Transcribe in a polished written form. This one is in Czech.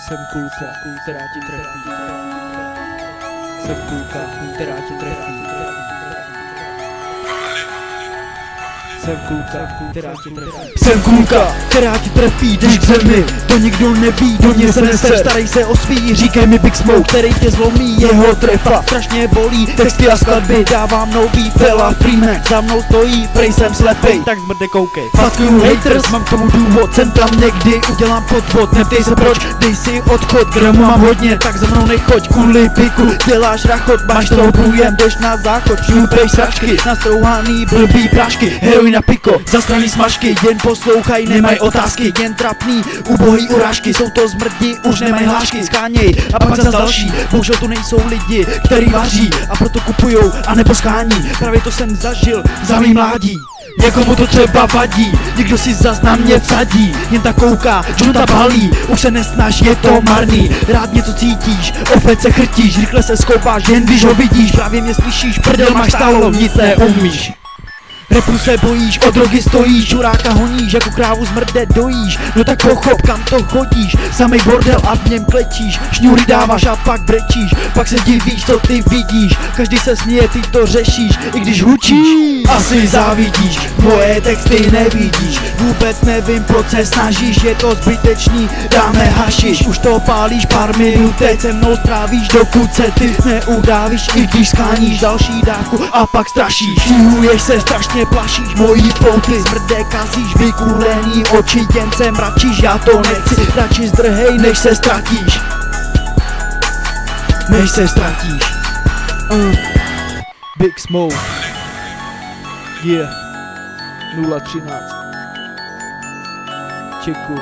Jsem kulka, která tě trefí. Jsem kulka, která tě trefí. Jsem kulka, která tě trefí. Jsem kulka, která tě trefí, jdeš k zemi. To nikdo neví, do mě se nese. Starej se o svý, říkej mi Big Smoke, který tě zlomí, jeho trefa strašně bolí. Texty a skladby dávám nový, Fela Freeman za mnou stojí, prej jsem slepej, tak zmrde koukej. Fuck you haters, mám k tomu důvod, jsem tam někdy, udělám podvod. Neptej se proč, dej si odchod, gramu mám hodně, tak za mnou nechoď. Kvůli piku děláš rachot, máš toho průjem, jdeš na záchod. Šňupej sračky, nastrouhaný blbý prášky, heroin a piko, zastraný smažky. Jen poslouchaj, nemaj otázky, jen trapný, ubohý urážky. Jsou to zmrdi, už nemají hlášky, skáněj a pak zas další. Bohužel tu nejsou lidi, který vaří a proto kupujou a nebo skání. Právě to jsem zažil za mý mládí. Někomu to třeba vadí, někdo si zas na mě vsadí. Jen tak kouká, Jonta balí, už se nesnaž, je to marný. Rád něco cítíš, opět se chrtíš, rychle se skouváš, jen když ho vidíš. Právě mě slyšíš, prdel máš stálo, nic neumíš. Repu se bojíš, od drogy stojíš, čuráka honíš, jako krávu zmrde dojíš. No tak pochop, kam to chodíš, samej bordel a v něm klečíš. Šňůry dáváš a pak brečíš, pak se divíš, co ty vidíš. Každý se směje, ty to řešíš, i když hučíš. Asi závidíš, moje texty nevidíš. Vůbec nevím, proč se snažíš, je to zbytečný, dáme hašiš. Už to pálíš pár minut, teď se mnou strávíš, dokud se ty neudávíš. I když skáníš další dávku a pak strašíš. Šňůješ se strašně plašíš, mojí pouty zmrde kazíš, vykulený oči jen se mračíš, já to nechci, radši zdrhej, než se ztratíš. Než se ztratíš. Big Smoke. Yeah. 013. Čekuj.